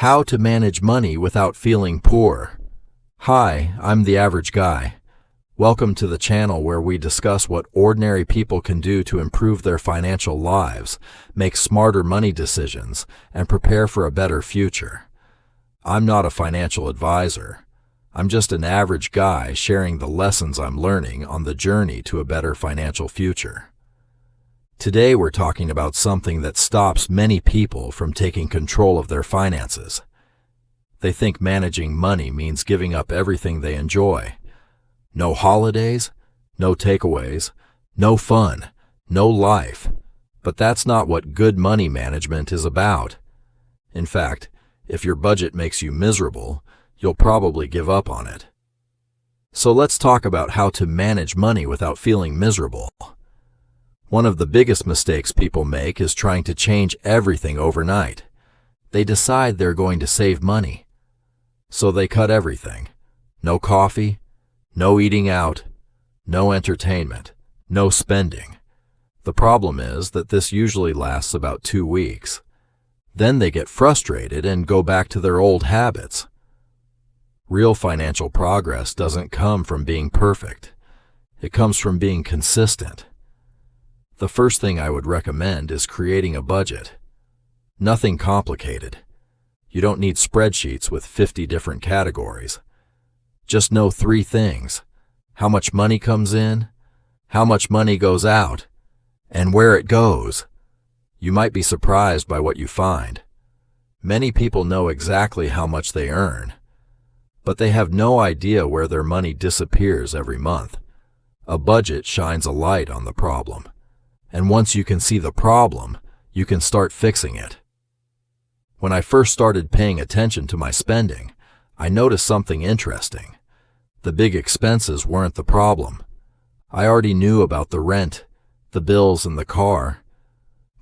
How to manage money without feeling poor. Hi, I'm the Average Guy. Welcome to the channel where we discuss what ordinary people can do to improve their financial lives, make smarter money decisions, and prepare for a better future. I'm not a financial advisor. I'm just an average guy sharing the lessons I'm learning on the journey to a better financial future. Today we're talking about something that stops many people from taking control of their finances. They think managing money means giving up everything they enjoy. No holidays, no takeaways, no fun, no life. But that's not what good money management is about. In fact, if your budget makes you miserable, you'll probably give up on it. So let's talk about how to manage money without feeling miserable. One of the biggest mistakes people make is trying to change everything overnight. They decide they're going to save money. So they cut everything. No coffee, no eating out, no entertainment, no spending. The problem is that this usually lasts about 2 weeks. Then they get frustrated and go back to their old habits. Real financial progress doesn't come from being perfect. It comes from being consistent. The first thing I would recommend is creating a budget. Nothing complicated. You don't need spreadsheets with 50 different categories. Just know 3 things: how much money comes in, how much money goes out, and where it goes. You might be surprised by what you find. Many people know exactly how much they earn, but they have no idea where their money disappears every month. A budget shines a light on the problem. And once you can see the problem, you can start fixing it. When I first started paying attention to my spending, I noticed something interesting. The big expenses weren't the problem. I already knew about the rent, the bills, and the car.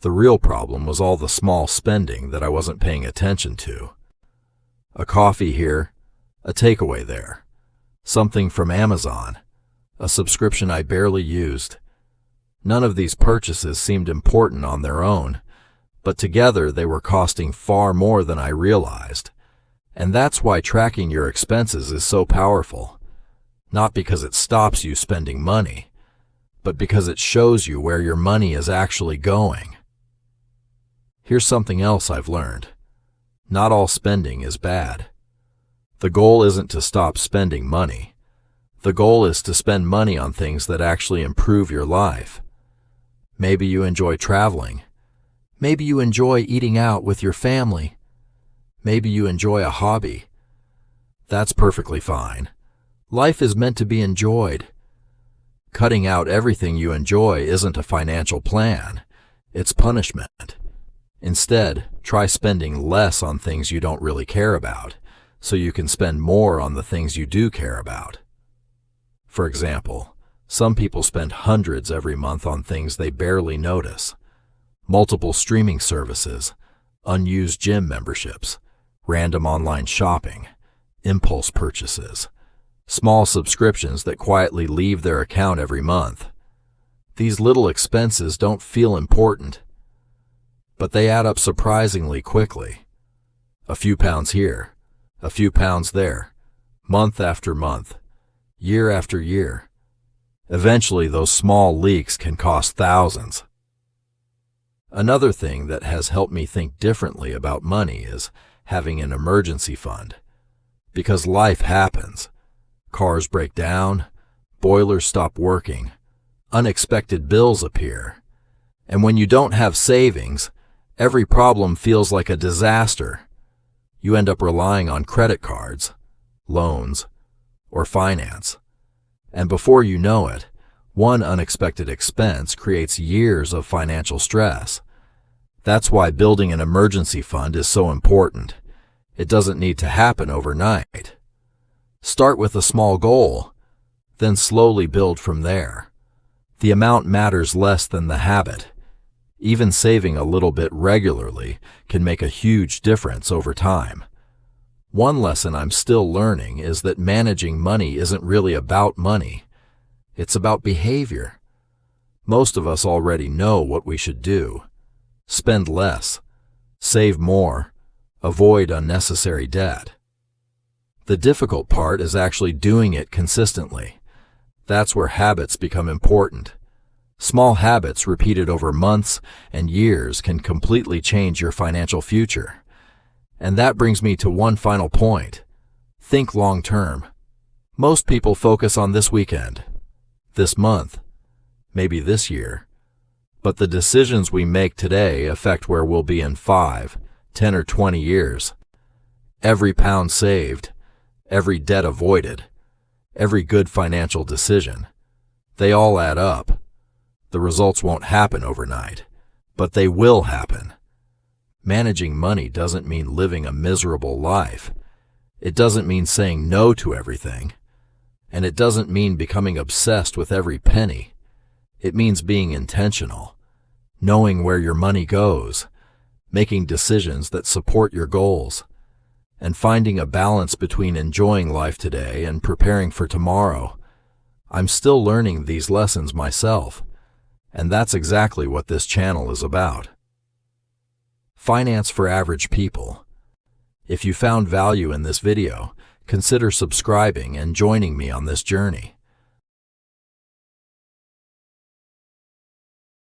The real problem was all the small spending that I wasn't paying attention to. A coffee here, a takeaway there, something from Amazon, a subscription I barely used. None of these purchases seemed important on their own, but together they were costing far more than I realized. And that's why tracking your expenses is so powerful. Not because it stops you spending money, but because it shows you where your money is actually going. Here's something else I've learned. Not all spending is bad. The goal isn't to stop spending money. The goal is to spend money on things that actually improve your life. Maybe you enjoy traveling. Maybe you enjoy eating out with your family. Maybe you enjoy a hobby. That's perfectly fine. Life is meant to be enjoyed. Cutting out everything you enjoy isn't a financial plan. It's punishment. Instead, try spending less on things you don't really care about, so you can spend more on the things you do care about. For example, some people spend hundreds every month on things they barely notice. Multiple streaming services, unused gym memberships, random online shopping, impulse purchases, small subscriptions that quietly leave their account every month. These little expenses don't feel important, but they add up surprisingly quickly. A few pounds here, a few pounds there, month after month, year after year. Eventually, those small leaks can cost thousands. Another thing that has helped me think differently about money is having an emergency fund. Because life happens. Cars break down, boilers stop working, unexpected bills appear. And when you don't have savings, every problem feels like a disaster. You end up relying on credit cards, loans, or finance. And before you know it, one unexpected expense creates years of financial stress. That's why building an emergency fund is so important. It doesn't need to happen overnight. Start with a small goal, then slowly build from there. The amount matters less than the habit. Even saving a little bit regularly can make a huge difference over time. One lesson I'm still learning is that managing money isn't really about money. It's about behavior. Most of us already know what we should do. Spend less, save more, Avoid unnecessary debt. The difficult part is actually doing it consistently. That's where habits become important. Small habits repeated over months and years can completely change your financial future. And that brings me to one final point. Think long term. Most people focus on this weekend, this month, maybe this year. But the decisions we make today affect where we'll be in 5, 10, or 20 years. Every pound saved, every debt avoided, every good financial decision, they all add up. The results won't happen overnight, but they will happen. Managing money doesn't mean living a miserable life. It doesn't mean saying no to everything. And it doesn't mean becoming obsessed with every penny. It means being intentional, knowing where your money goes, making decisions that support your goals, and finding a balance between enjoying life today and preparing for tomorrow. I'm still learning these lessons myself, and that's exactly what this channel is about. Finance for average people. If you found value in this video, consider subscribing and joining me on this journey.